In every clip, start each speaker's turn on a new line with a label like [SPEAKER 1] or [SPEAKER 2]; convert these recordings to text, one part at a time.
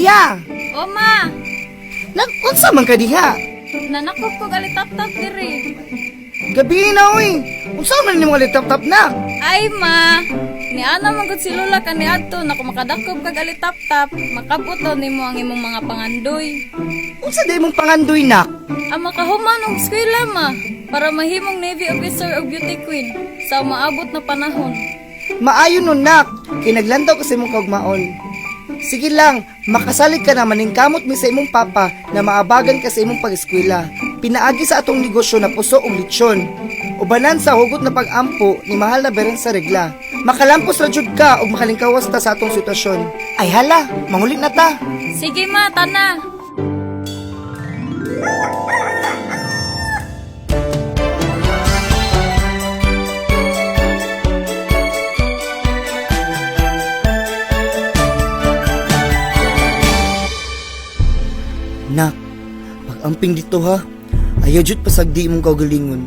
[SPEAKER 1] Kadiha!
[SPEAKER 2] O ma,
[SPEAKER 1] Unsa man kadiha?
[SPEAKER 2] nanakop ko alitap-tap diri.
[SPEAKER 1] Gabi na, uy! Unsa man ni mga litap-tap na?
[SPEAKER 2] Ay ma, ni ana magud si Lola kaniadto na kung makadakop kag alitap-tap, makabuto nimo ang imong mga pangandoy.
[SPEAKER 1] Unsa day mong pangandoy nak?
[SPEAKER 2] Ang makahuman og eskwela ma, para mahimong Navy officer o beauty queen sa maabot na panahon.
[SPEAKER 1] Maayo nun nak, kinaglandaw ko sa imong kaugmaon. Sige lang, makasalig ka na maningkamot mi sa imong papa na maabagan ka sa imong pag-eskwela. Pinaagi sa atong negosyo na puso og litsyon. Ubanan sa hugot na pag-ampo ni mahal na beren sa regla. Makalampos ra jud ka og makalingkawas ta sa atong sitwasyon. Ay hala, mangulit na ta.
[SPEAKER 2] Sige ma, tana.
[SPEAKER 1] Nak, pag-amping dito ha. Ayaw jud pasagdi imong kaugalingon.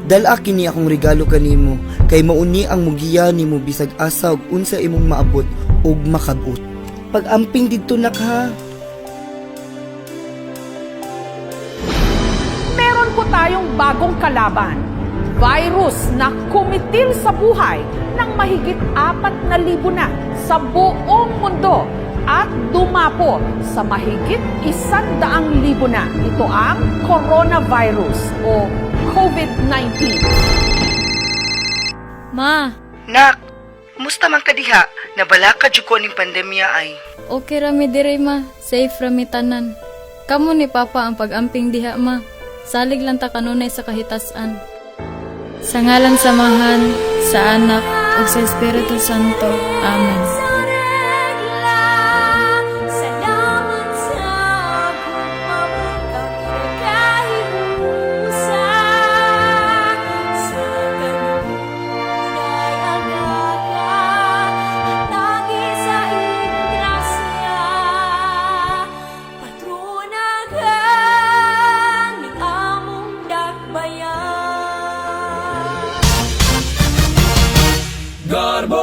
[SPEAKER 1] Dala kini akong regalo kanimo kay mauni ang mugiya nimo bisag asa ug unsa imong maabot ug makabot. Pag-amping dito nak ha.
[SPEAKER 3] Meron po tayong bagong kalaban. Virus na kumitil sa buhay ng mahigit 4,000 na sa buong mundo at dumapo sa mahigit 100,000 na. Ito ang coronavirus o COVID-19.
[SPEAKER 2] Ma,
[SPEAKER 1] Nak, musta man ka diha? Nabala ka jud ko ning pandemya ay.
[SPEAKER 2] okay rami diri ma, safe rami tanan. Kamo ni Papa ang pag-amping diha ma. Salig lang ta kanunay sa kahitasan. Sa ngalan samahan, sa anak, ug sa Espiritu Santo. Amen.
[SPEAKER 4] Garbo!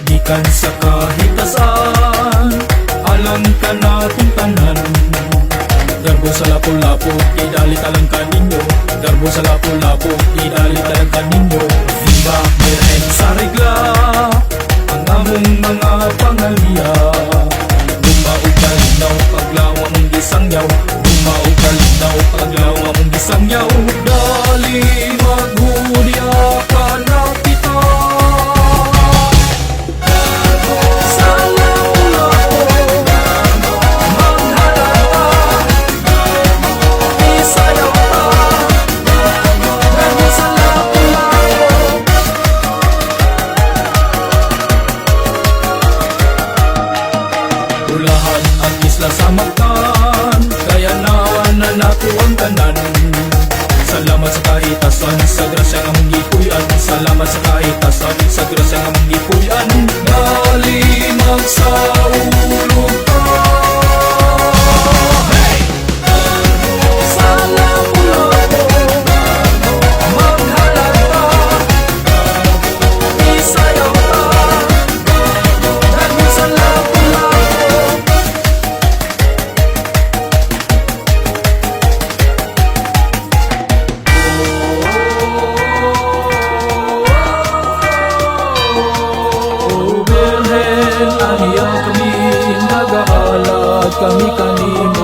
[SPEAKER 4] Gikan sa kahitasan, alam ka natin tanan. Garbo sa Lapu-Lapu, idalit alam ka ninyo. Garbo sa Lapu-Lapu, idalit alam ka ninyo. Viva Virgen sa regla, ang among mga pangalia. Dumaog kalinaw, paglawa mong gisangyaw. Dumaog kalinaw, paglawa mong gisangyaw. Dali maghulya ka na kita. Sa Lapu-Lapu, maghalata. Isayaw ka. Garbo sa Lapu-Lapu. Ulahan ang isla sa Mactan, kaya na nato ang tanan. Salamat sa kahitasan, sa grasya nga mong gipuy-an. Salamat sa kahitasan, sa grasya nga mong gipuy-an. Dali magsaulog ka. Hey! Sa Lapu-Lapu, maghalata. Isayaw ka. Garbo sa Lapu-Lapu. O Birhen, ahiya kami, nag-aalad kami kanin.